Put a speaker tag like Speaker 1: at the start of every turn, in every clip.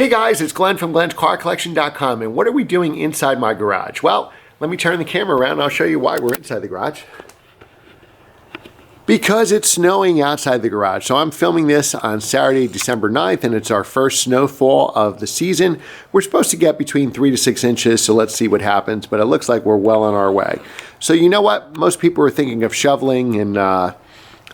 Speaker 1: Hey guys, it's Glenn from glenscarcollection.com, and what are we doing inside my garage? Well, let me turn the camera around and I'll show you why we're inside the garage. Because it's snowing outside the garage. So I'm filming this on Saturday, December 9th, and it's our first snowfall of the season. We're supposed to get between 3 to 6 inches, so let's see what happens, but it looks like we're well on our way. So you know what? Most people are thinking of shoveling and, I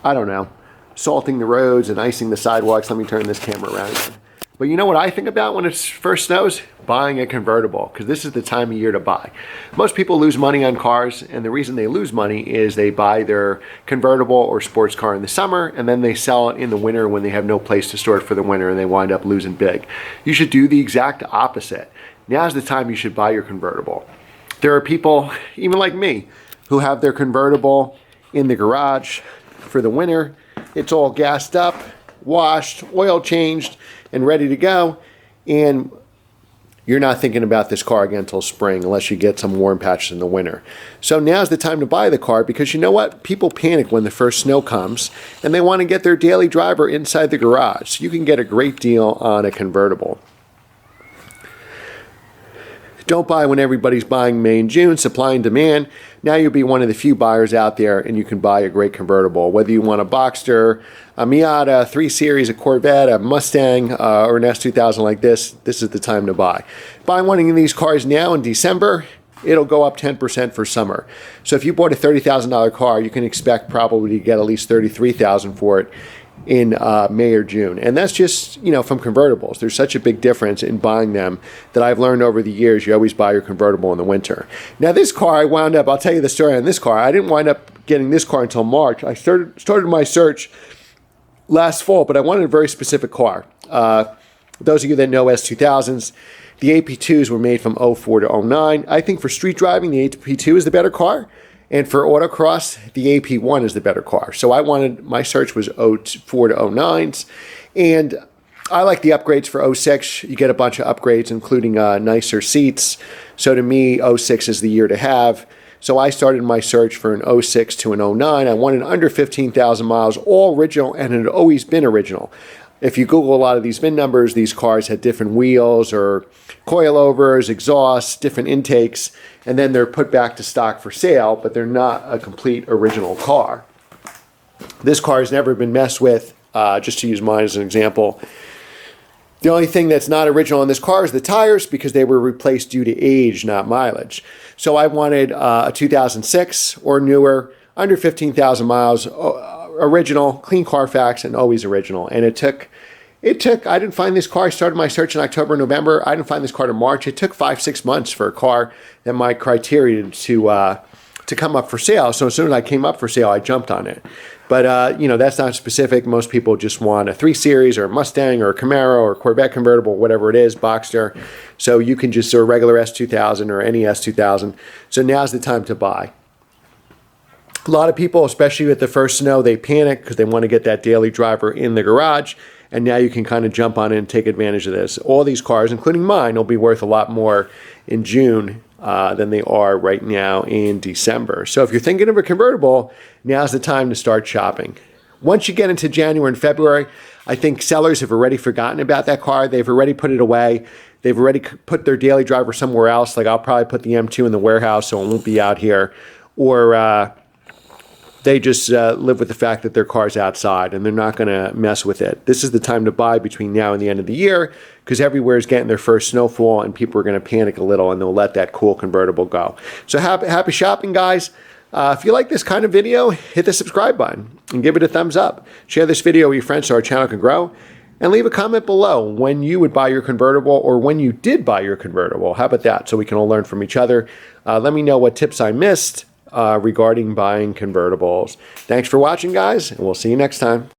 Speaker 1: don't know, salting the roads and icing the sidewalks. Let me turn this camera around again. But you know what I think about when it first snows? Buying a convertible, because this is the time of year to buy. Most people lose money on cars, and the reason they lose money is they buy their convertible or sports car in the summer, and then they sell it in the winter when they have no place to store it for the winter, and they wind up losing big. You should do the exact opposite. Now's the time you should buy your convertible. There are people, even like me, who have their convertible in the garage for the winter. It's all gassed up, washed, oil changed, and ready to go, and you're not thinking about this car again until spring unless you get some warm patches in the winter. So now's the time to buy the car, because you know what? People panic when the first snow comes and they want to get their daily driver inside the garage. So you can get a great deal on a convertible. Don't buy when everybody's buying May and June, supply and demand. Now you'll be one of the few buyers out there and you can buy a great convertible. Whether you want a Boxster, a Miata, 3 Series, a Corvette, a Mustang, or an S2000 like this is the time to buy. Buy one of these cars now in December, it'll go up 10% for summer. So if you bought a $30,000 car, you can expect probably to get at least $33,000 for it in May or June. And that's just, you know, from convertibles. There's such a big difference in buying them that I've learned over the years. You always buy your convertible in the winter. Now this car, I wound up, I'll tell you the story on this car. I didn't wind up getting this car until March. I started my search last fall, but I wanted a very specific car. Those of you that know S2000s, the AP2s were made from 04 to 09. I think for street driving, the AP2 is the better car. And for autocross, the AP1 is the better car. So my search was 04 to 09s. And I like the upgrades for 06. You get a bunch of upgrades, including nicer seats. So to me, 06 is the year to have. So I started my search for an 06 to an 09. I wanted under 15,000 miles, all original, and it had always been original. If you Google a lot of these VIN numbers, these cars had different wheels or coilovers, exhausts, different intakes, and then they're put back to stock for sale, but they're not a complete original car. This car has never been messed with, just to use mine as an example. The only thing that's not original in this car is the tires, because they were replaced due to age, not mileage. So I wanted a 2006 or newer, under 15,000 miles, original, clean Carfax, and always original. And it took, I didn't find this car. I started my search in October, November. I didn't find this car to March. It took 5-6 months for a car that my criteria to come up for sale. So as soon as I came up for sale, I jumped on it. But, you know, that's not specific. Most people just want a 3 Series or a Mustang or a Camaro or a Corvette convertible, whatever it is, Boxster. So you can just do a regular S2000 or any S2000. So now's the time to buy. A lot of people, especially with the first snow, they panic because they want to get that daily driver in the garage. And now you can kind of jump on it and take advantage of this. All these cars, including mine, will be worth a lot more in June than they are right now in December. So if you're thinking of a convertible, now's the time to start shopping. Once you get into January and February, I think sellers have already forgotten about that car. They've already put it away. They've already put their daily driver somewhere else. Like I'll probably put the M2 in the warehouse so it won't be out here. Or they just live with the fact that their car's outside and they're not going to mess with it. This is the time to buy between now and the end of the year, because everywhere is getting their first snowfall and people are going to panic a little and they'll let that cool convertible go. So happy shopping, guys. If you like this kind of video, hit the subscribe button and give it a thumbs up. Share this video with your friends so our channel can grow. And leave a comment below when you would buy your convertible or when you did buy your convertible. How about that? So we can all learn from each other. Let me know what tips I missed regarding buying convertibles. Thanks for watching, guys, and we'll see you next time.